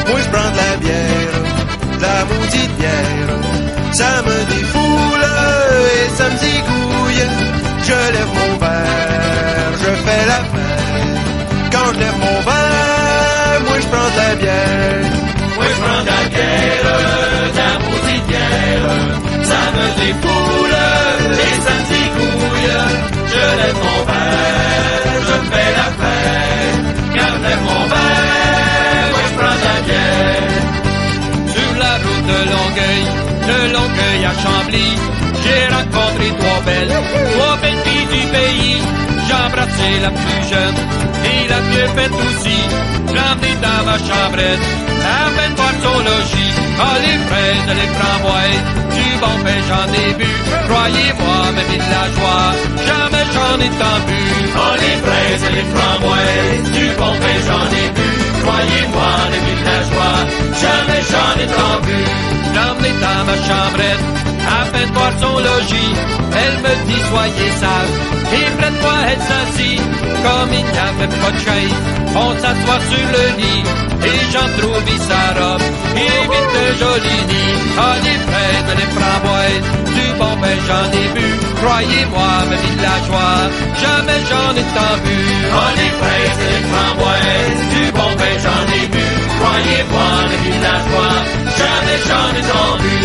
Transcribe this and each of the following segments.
Moi je prends de la bière, de la maudite bière. Ça me défoule et ça me zigouille. Je lève mon verre, je fais la fête. Quand je lève mon verre, moi je prends de la bière. Moi je prends de la bière, de la maudite bière. Ça me défoule et ça me zigouille. Je lève mon verre, je fais la fête. Quand je lève mon verre, moi je prends de la bière. Sur la route de Longueuil à Chambly, j'ai rencontré trois belles filles du pays. J'ai embrassé la plus jeune et la mieux faite aussi. J'ai emmené dans ma chambrette à peine voir son logis. Ah, les fraises, les framboises, du bon pain j'en ai bu. Croyez-moi, mes villageois, jamais j'en ai tant bu. Ah, les fraises, les framboises, du bon pain j'en ai bu. Croyez-moi, les villageois, jamais j'en ai tant bu. J'ai emmené dans ma chambrette à peine voir son logis. Elle me dit soyez sage et près de moi elle s'assit. Comme il n'y avait pas de chaise, on s'assoit sur le lit et j'en trouve sa robe et vite de joli nid. Ah, les fraises, les framboises, du bon pain j'en ai bu. Croyez-moi, mes villageois, jamais j'en ai tant bu. Ah, les fraises, les framboises, du bon pain j'en ai bu. Croyez-moi, les villageois, jamais j'en ai tant bu.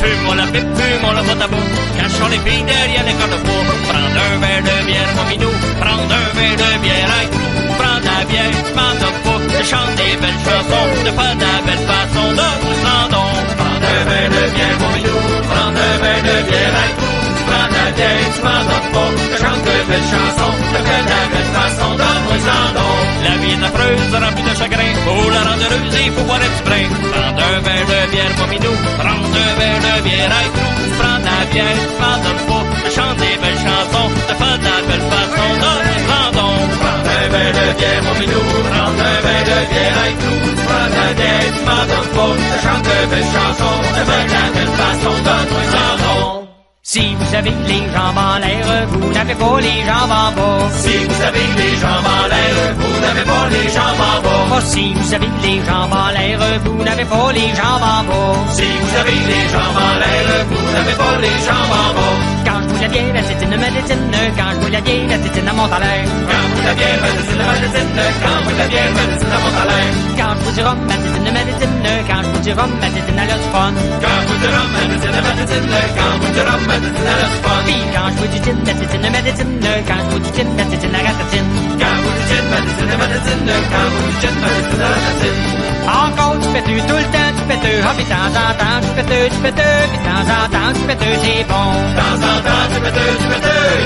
Fumons la pipe, fumons la botte à bout, cachons les filles derrière les cordes de bois. Prends un verre de bière, mon minou, prends un verre de bière à clou. Prends la bière, m'en donne pas, je chante des belles chansons, de pas de la belle façon, de nous l'endon. Prends un verre de bière, mon minou, prends un verre de bière à clou. Prends la bière, tu m'en donnes pas, je chante de belles chansons, de pas de la belle façon, de nous l'endon. La vie est affreuse, remplie de chagrin, pour la rendre heureuse, il faut boire exprès. Prends un verre de bière, mon minou, prends un verre de bière à clou. Prends la bière, m'en donne pas, je chante des belles chansons, de pas de la belle façon, de nous l'endon. Prends un verre de bière, mon minou, prends un verre de bière à clou. Prends la bière, m'en donne pas, je chante de belles chansons, de pas de la belle façon, de nous l'endon. Si vous avez les jambes en l'air, vous n'avez pas les jambes en bas. Si vous avez les jambes en l'air, vous n'avez pas les jambes en bas. Oh, si vous avez les jambes en l'air, vous n'avez pas les jambes en bas. Si vous avez les jambes en l'air, vous n'avez pas les jambes en bas. Quand je bois la bière, la tétine me détine. Quand je bois la bière, la tétine monte en l'air. Quand je bois la bière, la tétine me détine. Quand je bois la bière, la tétine monte en l'air. Quand je bois du rhum, ma tétine me détine. Quand je bois du rhum, ma tétine a le fun. Quand je bois du rhum, ma tétine me détine. Quand je bois du rhum, ma tétine a le fun. Puis quand je bois du gin, la tétine me détine. Quand je bois du gin, la tétine a ratatine. Quand je bois du gin, ma tétine me détine. Quand je bois du gin, ma tétine a ratatine. Encore du péteux, tout le temps du péteux. Ah, puis de temps en temps, du péteux, puis de temps en temps, du péteux, c'est bon. De temps en temps, du péteux, de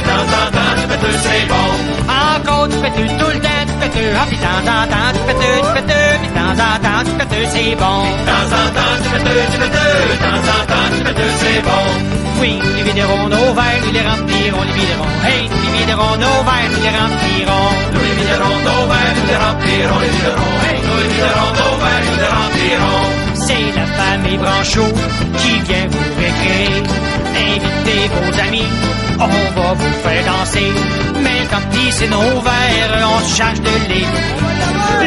temps en temps, du péteux, c'est bon. Encore du péteux, tout le temps du péteux. Ah, puis de temps en temps, du péteux, puis de temps en temps, du péteux, c'est bon. De temps en temps, du péteux, de temps en temps, du péteux, c'est bon. Oui, nous les viderons nos verres, nous les remplirons, les viderons. Hey, nous les viderons nos verres, nous les remplirons. Nous les viderons nos verres, nous les remplirons, les viderons. Hey, nous les viderons nos verres, nous les remplirons. C'est la famille Branchot qui vient vous récréer. Invitez vos amis, on va vous faire danser. Mais tant pis, c'est nos verres, on se charge de les.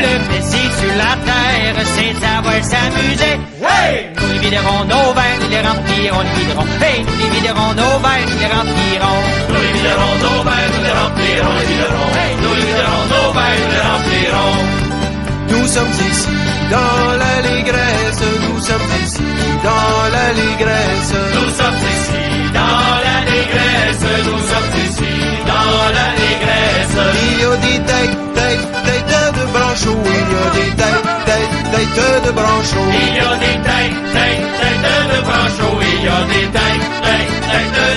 Le plaisir sur la terre, c'est de savoir s'amuser. Hey! Nous les viderons nos verres, nous les remplirons, les viderons. Hey! Nous les viderons nos verres, nous les remplirons. Nous les viderons nos verres, nous les remplirons, les viderons. Hey! Nous les viderons nos verres, nous les remplirons. Nous sommes ici dans l'allégresse, nous sommes ici dans l'allégresse. Nous sommes ici dans l'allégresse, nous sommes ici dans l'allégresse. Il y a des têtes de Branchot, il y a des têtes de Branchot. Il y a des têtes de Branchot, il y a des têtes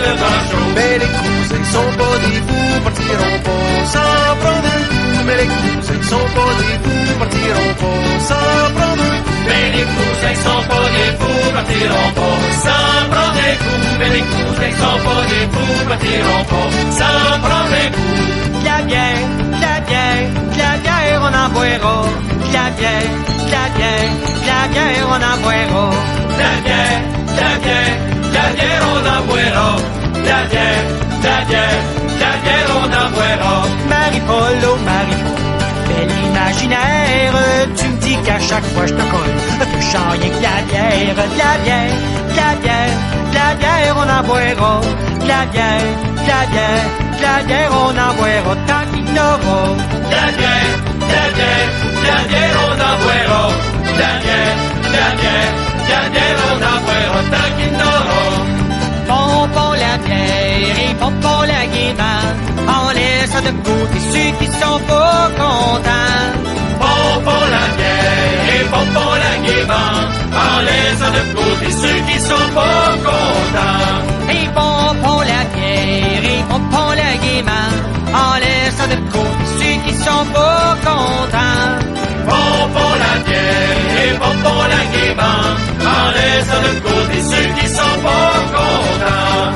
de Branchot. Mais les cousins sont pas des fous, partiront pas sans prendre un coup. Mais les cousins sont pas des fous, partiront pas sans prendre un coup. Mais les cousins sont pas des fous, partiront pas sans prendre un coup. Mais les cousins sont pas des fous, partiront pas sans prendre un coup. La bière, la bière, la bière, on en boira. La bière, la bière, la bière, on en boira. La bière, la bière, la bière, on en boira. La bière, la bière, la bière, on en boira. Marie-Paul, oh Marie-Paul, belle imaginaire, tu me dis qu'à qu'à chaque fois je te colle, tu chants rien que de la bière, de la bière, de la bière, de la bière, on en boira, de la bière, de la bière, de la bière, on en boira tant qu'il y en aura. La bière, la bière, la bière, on en boira. La bière, la bière, la bière, on en boira tant qu'il y en aura. Pompons la bière et pompons la guimard, on laisse de côté ceux qui sont pas contents. Pompons la bière et pompons la guimard, en laissant de côté ceux qui sont pas contents. Et pompons la bière et pompons la guimard, en laissant de côté ceux qui sont pas contents. Pompons la bière et pompons la guimard, en laissant de côté ceux qui sont pas contents.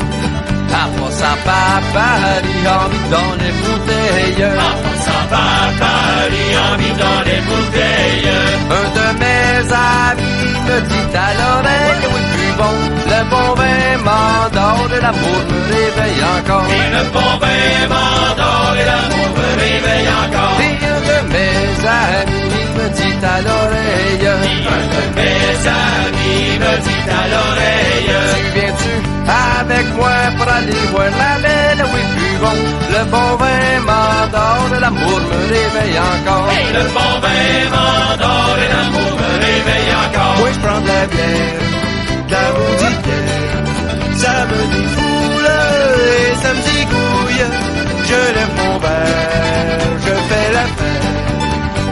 En passant par Paris, en vide dans les bouteilles. En passant par Paris, en vide dans les bouteilles. Un de mes amis me dit à l'oreille, oui, plus bon, le bon vin m'endort et l'amour me réveille encore. Et le bon vin m'endort et l'amour me réveille encore. Et un de mes amis me dit à l'oreille, Un de mes amis me dit à l'oreille. tu viens-tu avec moi pour aller voir la belle, oui, plus bon, le bon vin m'endort et l'amour me réveille encore. Et le bon vin m'endort et l'amour me réveille encore. Moi je prends de la bière, de la maudite bière, ça me défoule et ça me zigouille. Je lève mon verre, je fais la fête.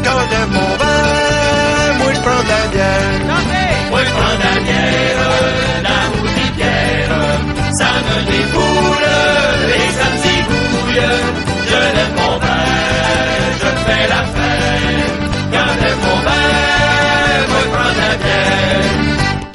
Quand je lève mon verre, moi je prends de la bière. Moi je prends de la bière, la maudite bière, ça me défoule et ça me zigouille. Je lève mon verre, je fais la fête. Quand je lève mon verre, moi je prends de la bière.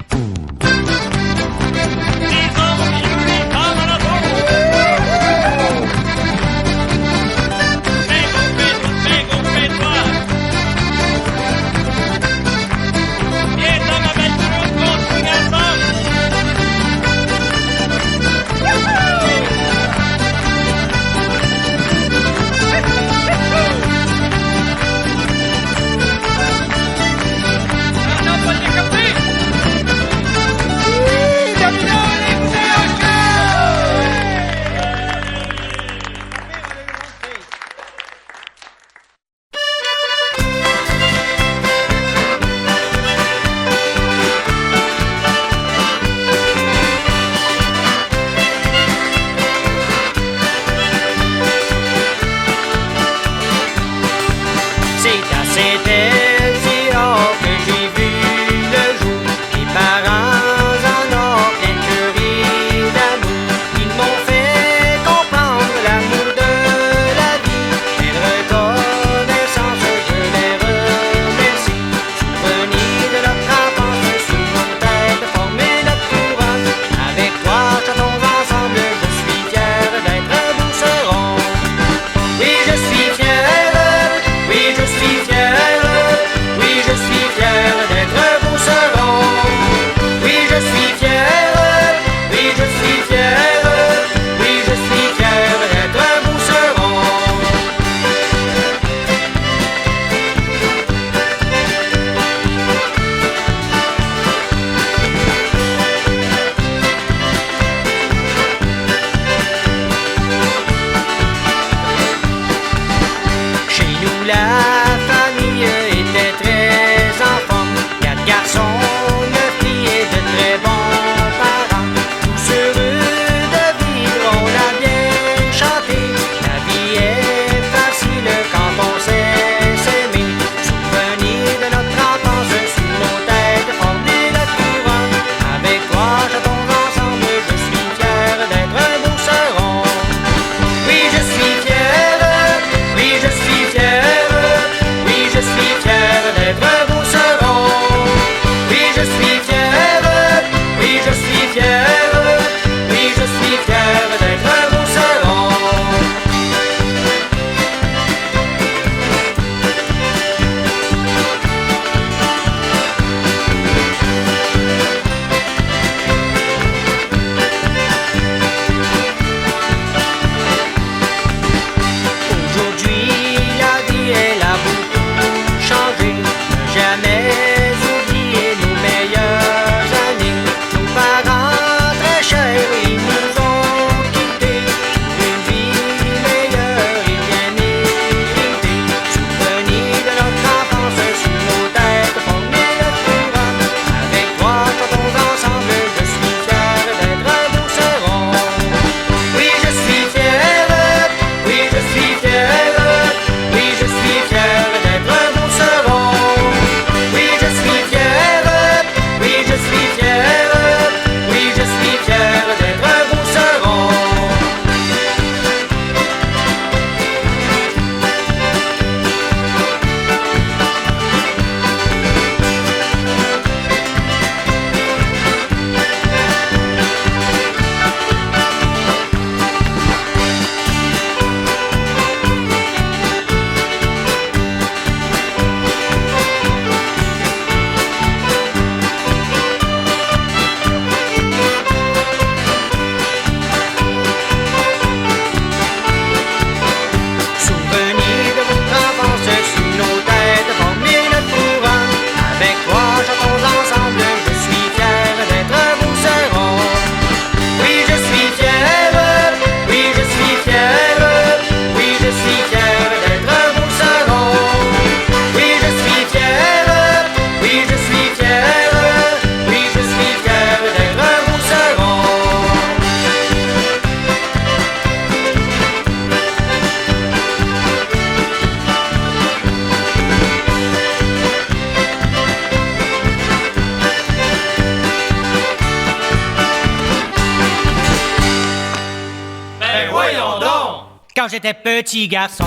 quand j'étais petit garçon,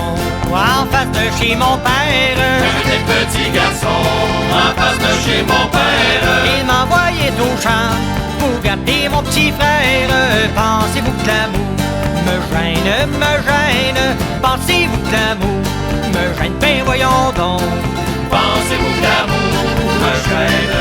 en face de chez mon père. Quand j'étais petit garçon, en face de chez mon père, Il m'envoyait au champ pour garder mon petit frère. Pensez-vous que l'amour me gêne? Pensez-vous que l'amour me gêne? Ben voyons donc. pensez-vous que l'amour me gêne?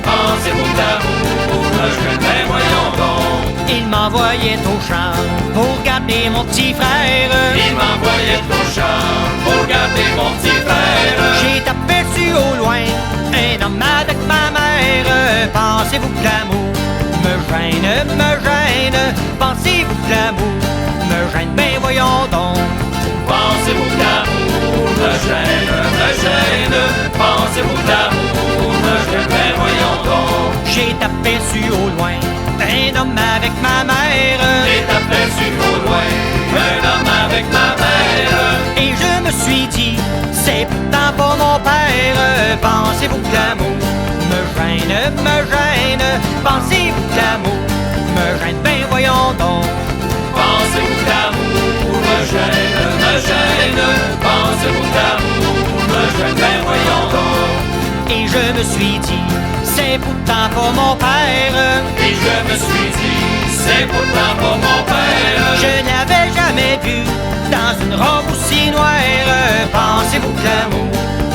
Pensez-vous que l'amour me gêne? Ben voyons donc. Il m'envoyait au champ pour garder mon petit frère. Il m'envoyait au champ pour garder mon petit frère. J'ai aperçu au loin un homme avec ma mère. Pensez-vous que l'amour me gêne? Pensez-vous que l'amour me gêne? Ben voyons donc. Pensez-vous que l'amour me gêne? Pensez-vous que l'amour me gêne? Ben voyons donc. J'ai aperçu au loin un homme avec ma mère. J'ai aperçu au loin un homme avec ma mère. Et je me suis dit, c'est pourtant pas mon père. Pensez-vous que l'amour me gêne? Pensez-vous que l'amour me gêne? Ben voyons donc. Pensez-vous que l'amour me gêne? Pensez-vous que l'amour me gêne? Ben voyons donc. Et je me suis dit, c'est pourtant pas mon père. Et je me suis dit, c'est pourtant pas mon père. Je n'avais jamais vu dans une robe aussi noire. Pensez-vous que l'amour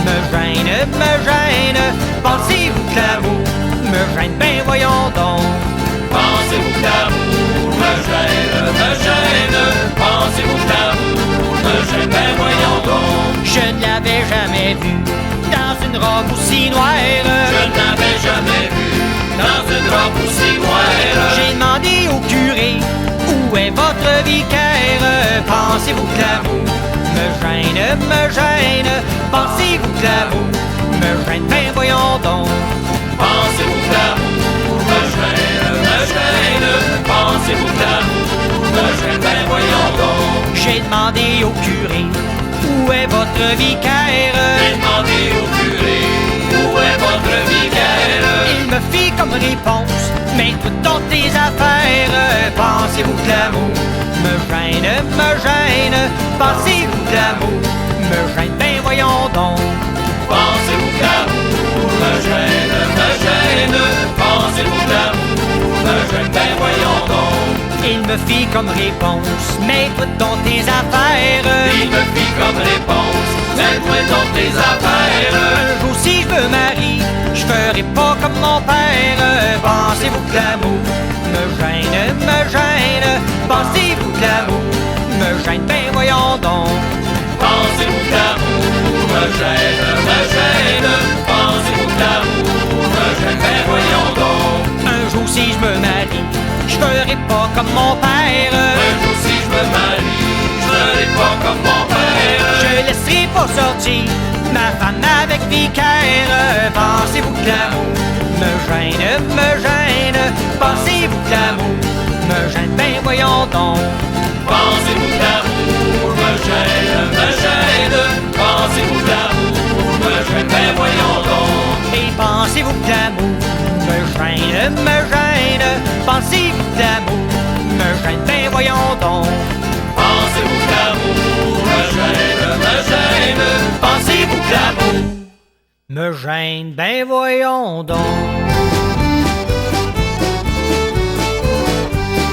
me gêne? Pensez-vous que l'amour me gêne? Ben voyons donc. Pensez-vous que l'amour me gêne? Pensez-vous que l'amour me gêne? Ben voyons donc. Je ne l'avais jamais vu dans une robe aussi noire. Je ne l'avais jamais vu dans une robe aussi noire. J'ai demandé au curé, où est votre vicaire? Pensez-vous que l'amour me gêne? Pensez-vous que l'amour me gêne? Ben voyons donc. Pensez-vous que l'amour me gêne? Pensez-vous que l'amour me gêne? Ben voyons donc. J'ai demandé au curé, où est votre vicaire? J'ai demandé au curé, où est votre vicaire? Il me fit comme réponse, mais tout dans tes affaires. Pensez-vous que l'amour me gêne? Pensez-vous que l'amour me gêne? Ben voyons donc. Pensez-vous que l'amour me gêne? Pensez-vous que l'amour me gêne? Ben voyons donc. Il me fit comme réponse, mais tout dans tes affaires. Il me fit comme réponse, mets-toi dans tes affaires. Un jour si je me marie, je ferai pas comme mon père. Pensez-vous que l'amour me gêne? Pensez-vous que l'amour me gêne? Ben voyons donc. Pensez-vous que l'amour me gêne? Pensez-vous que l'amour me gêne? Ben voyons donc. Un jour si je me marie, je ferai pas comme mon père. Un jour si je me marie, je ferai pas comme mon père. Je laisserai pas sortir ma femme avec vicaire. Pensez-vous que l'amour me gêne? Pensez-vous que l'amour me gêne? Ben voyons donc. Pensez-vous que l'amour me gêne? Pensez-vous que l'amour me gêne? Ben voyons donc. Et pensez-vous que l'amour me gêne? Pensez-vous que l'amour me gêne? Ben voyons donc. Pensez-vous que l'amour me gêne? Pensez-vous que l'amour Me gêne? Ben voyons donc.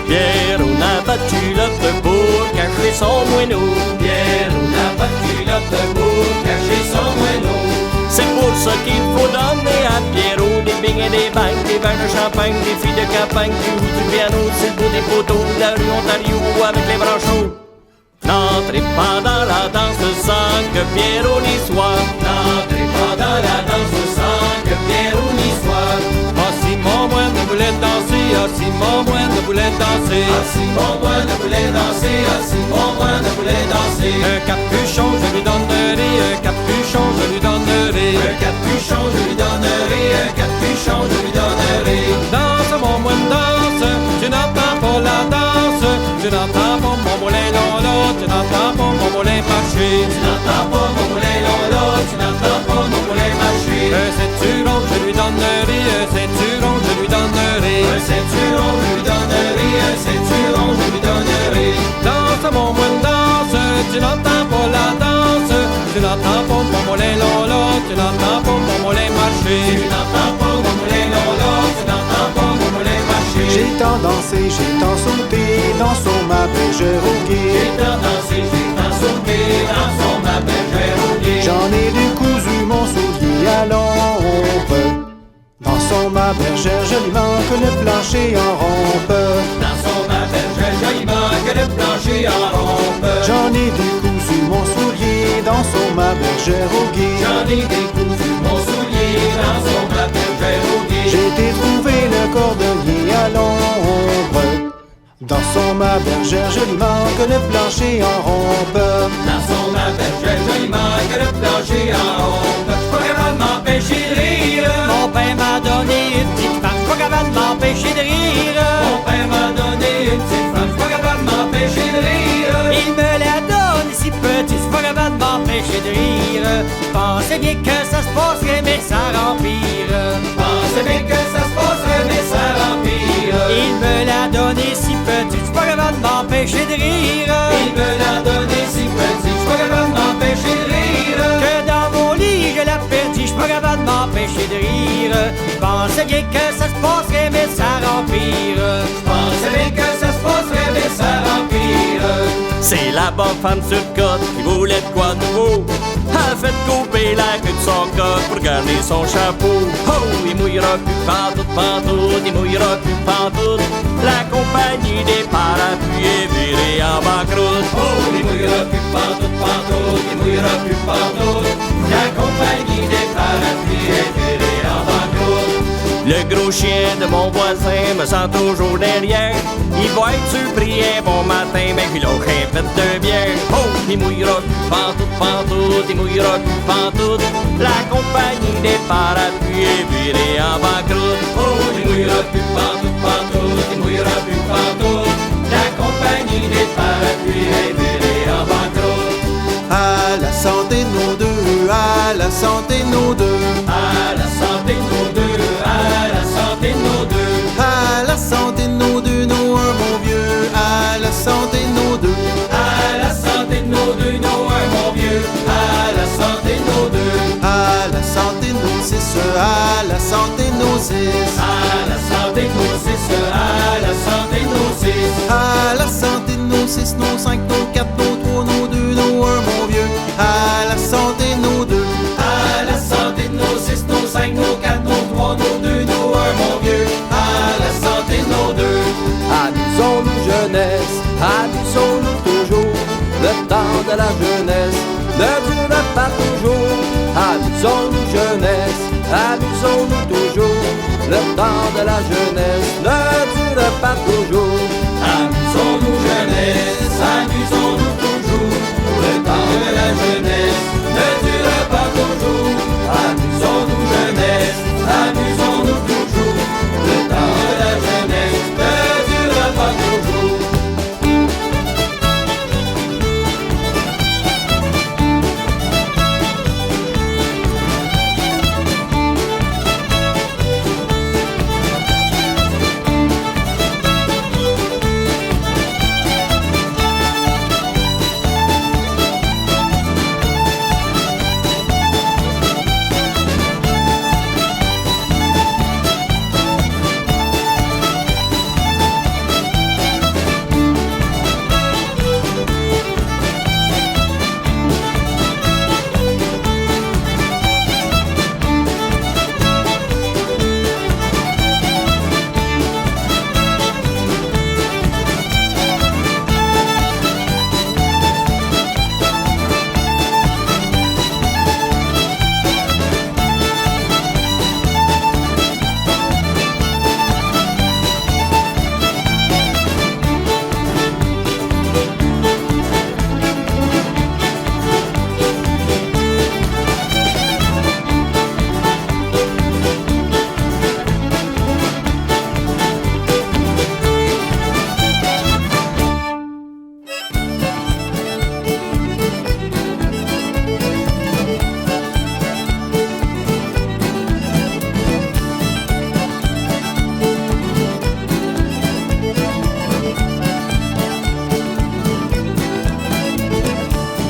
Pierre, on a battu l'autre pour cacher son moineau. Pierre, on a battu l'autre pour cacher son moineau. C'est pour ça qu'il faut donner à Pierrot des beignets, des bagues, des verres de champagne, des filles de campagne, qui jouent du piano, c'est le beau des poteaux de la rue Ontario avec les bras chauds. N'entrez pas dans la danse sans que Pierrot n'y soit. N'entrez pas dans la danse sans que Pierrot n'y soit. Ah si mon moine voulait danser, ah si mon moine voulait danser. Ah si mon moine voulait danser, ah si mon moine voulait danser. Un capuchon je lui donnerai, un capuchon je lui donnerai. Un capuchon je lui donnerai, un capuchon je lui donnerai. Danse mon moine danse, tu n'entends pas la danse. Tu n'entends pas mon moulin lolo, tu n'entends pas mon moulin marcher. Tu n'entends pas mon moulin lolo, tu n'entends pas mon moulin marcher. Un ceinturon je lui donnerai, un ceinturon je lui donnerai. Un ceinturon je lui donnerai, un ceinturon je lui donnerai. Danse mon moine tant dansé, j'ai tant sauté, dansons ma bergère au gué. J'ai tant dansé, j'ai tant sauté, dansons ma bergère au gué. J'en ai décousu mon soulier à l'ombre. Dansons ma bergère joliment que le plancher en rompe. Dansons ma bergère joliment que le plancher en rompe. J'en ai décousu mon soulier, dansons ma bergère au gué. J'en ai décousu mon soulier, dansons ma bergère au gué. J'ai été trouver le cordonnier à l'ombre. Dansons ma bergère joliment que le plancher en rompe. Dansons ma bergère joliment que le plancher en rompe. J'suis pas capable de m'empêcher de rire. Mon père m'a donné une petite femme, j'suis pas capable de m'empêcher de rire. Mon père m'a donné une petite femme, j'suis pas capable de m'empêcher de rire. Il me la donne si petit, j'suis pas capable de m'empêcher de rire. Pensais bien que ça se passerait, mais ça empire. Pensais bien que ça se passerait, mais ça empire. Il me l'a donné si petit, j'suis pas capable de m'empêcher de rire. Il me l'a donné si petit, j'suis pas capable de m'empêcher de rire. Que dans mon lit je l'ai perdu, j'suis pas capable de m'empêcher de rire. Pensais bien que ça se passerait, mais ça empire. Pensais bien que ça se passerait, mais ça empire. C'est la bonne femme sur le côte qui voulait de quoi de nouveau. A fait couper la queue de son coq pour garder son chapeau. Oh, il mouillera plus pantoute, il mouillera plus pantoute. La compagnie des parapluies est virée en banqueroute. Oh, il mouillera plus pantoute, il mouillera plus pantoute. La compagnie des parapluies est virée en banqueroute. Le gros chien de mon voisin me sent toujours derrière. Il va être surpris un bon matin, mais qu'il a fait de bière. Oh, il mouillera plus pantoute, il mouillera plus pantoute. La compagnie des parapluies est virée en banqueroute. Oh, il mouillera plus pantoute, il mouillera plus pantoute. La compagnie des parapluies est virée en banqueroute. À la santé de nos deux, à la santé de nos deux, À la santé de nos deux, à la santé de nos deux. à la santé de nos deux, nos un mon vieux, à la santé de nos deux, À la santé de nos deux, nos un mon vieux. À la santé de nos deux. à la santé de nos six, à la santé de nos six, À la santé de nos six, à la santé de nos six. à la santé de nos six, nos cinq, nos quatre, nos trois, nos deux, nos un mon vieux, à la santé de nos deux, À la santé de nos six, nos cinq, nos quatre, nos trois, nos deux, nos un mon vieux. À la santé de nos deux. Amusons-nous jeunesse, amusons-nous toujours. Le temps de la jeunesse ne dure pas toujours. Amusons-nous jeunesse, amusons-nous toujours. Le temps de la jeunesse ne dure pas toujours. Amusons-nous jeunesse, amusons-nous toujours. Le temps de la jeunesse ne dure pas toujours. Amusons-nous jeunesse, amusons-nous toujours. Le temps de la jeunesse ne dure pas toujours.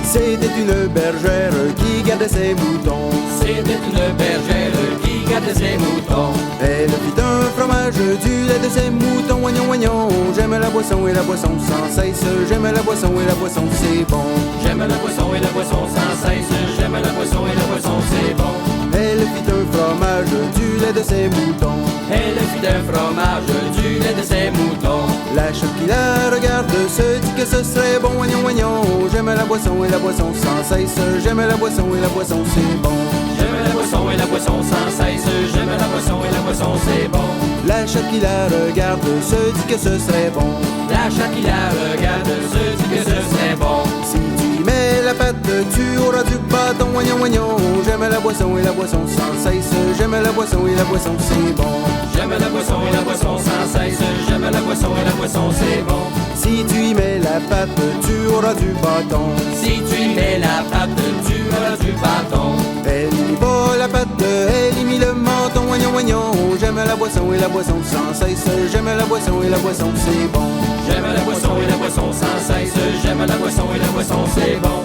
C'était une bergère qui gardait ses moutons. C'était une bergère qui lait de ses moutons. Elle fit un fromage, du lait de ses moutons, oignon, oignon. J'aime la boisson et la boisson sans cesse. J'aime la boisson et la boisson, c'est bon. J'aime la boisson et la boisson sans cesse. J'aime la boisson et la boisson, c'est bon. Elle fit un fromage, du lait de ses moutons. Elle fit un fromage, du lait de ses moutons. La chef qui la regarde se dit que ce serait bon, oignon, oignon. J'aime la boisson et la boisson sans cesse. J'aime la boisson et la boisson, c'est bon. J'aime la boisson et la boisson sans cesse. J'aime la boisson et la boisson, c'est bon. La chef qui la regarde se dit que ce serait bon. La chatte qui la regarde se dit que ce serait bon. Si tu y mets la pâte, tu auras du bâton, oignon, oignon. J'aime la boisson et la boisson sans cesse. J'aime la boisson et la boisson, c'est bon. J'aime la boisson et la boisson sans cesse. J'aime la boisson et la boisson, c'est bon. Si tu y mets la pâte, tu auras du bâton. Si tu y mets la pâte, tu auras du bâton. Elle n'y pas la pâte, elle y mit le menton, oignon, oignon. J'aime la boisson et la boisson sans cesse. J'aime la boisson et la boisson, c'est bon. J'aime la boisson et la boisson sans cesse. J'aime la boisson et la boisson, c'est bon.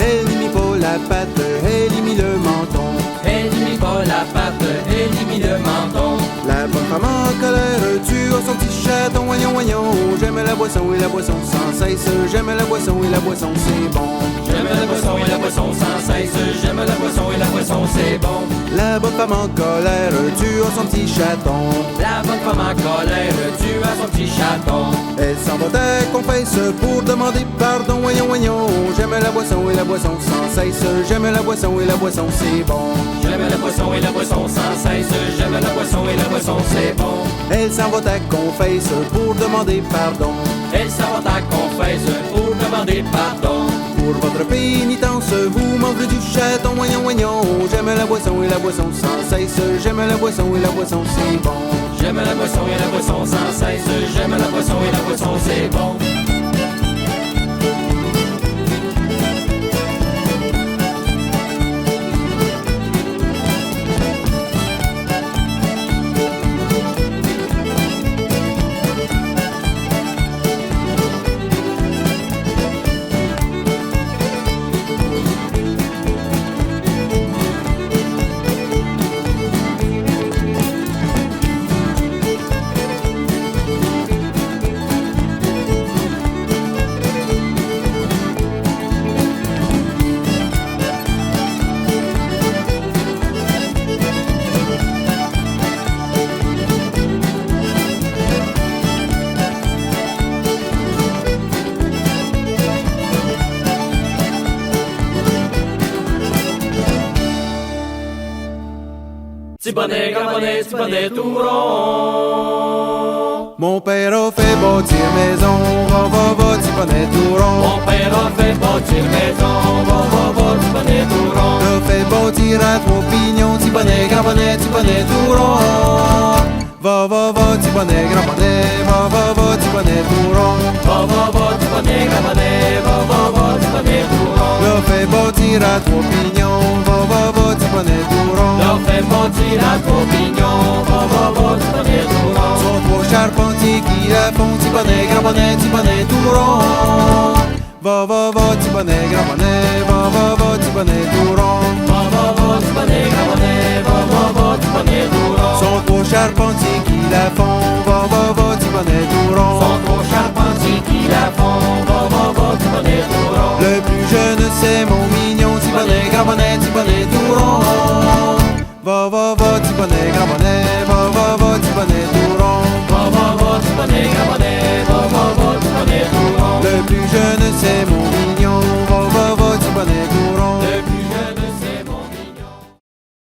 Elle n'y mit pas la pâte, elle y mit le menton. Elle n'y mit pas la pâte, elle y mit le menton. La bonne femme en colère, tu as son petit chaton, oignon, oignon. J'aime la boisson et la boisson sans cesse. J'aime la boisson et la boisson, c'est bon. J'aime la boisson et la boisson sans cesse. J'aime la boisson et la boisson, c'est bon. La bonne femme en colère, tu as son petit chaton. La bonne femme en colère, tu as son petit chaton. Elle s'en va à confesse pour demander pardon, oignon, oignon. J'aime la boisson et la boisson sans cesse. J'aime la boisson et la boisson, c'est bon. J'aime la boisson et la boisson sans cesse. J'aime la boisson et la boisson, c'est bon. Elle s'en va à confesse pour demander pardon. Elle s'en va à confesse pour demander pardon. Pour votre pénitence, vous mangez du chaton, oignon, oignon. J'aime la boisson et la boisson sans cesse. J'aime la boisson et la boisson, c'est bon. J'aime la boisson et la boisson sans cesse. J'aime la boisson et la boisson, c'est bon. Petit bonnet, grand bonnet, petit bonnet tout rond. Mon père a fait bâtir maison, va, va, va, petit bonnet tout rond. Mon père a fait bâtir maison, va, va, va, petit bonnet tout rond. T'as fait bâtir à trois pignons, petit bonnet, grand bonnet, petit bonnet tout rond. Va, va, va, petit bonnet, grand bonnet, va, va, va, petit bonnet tout rond. Va, va, va, petit bonnet, grand bonnet, va, va, va, petit bonnet tout rond. T'as fait bâtir à trois pignons, va, va, va, petit bonnet tout rond. Leur fait bâtir à trois pignons, va, va, va, petit bonnet tout rond. Sont trois charpentiers qui la font, petit bonnet, grand bonnet, petit bonnet tout rond. Va, va, va, petit bonnet, grand bonnet, va, va, va, petit bonnet tout rond. Va, va, va, petit bonnet, grand bonnet, va, va, va, petit bonnet tout rond. Sont trois charpentiers qui la font, va, va, va, petit bonnet tout rond. Sont trop charpentiers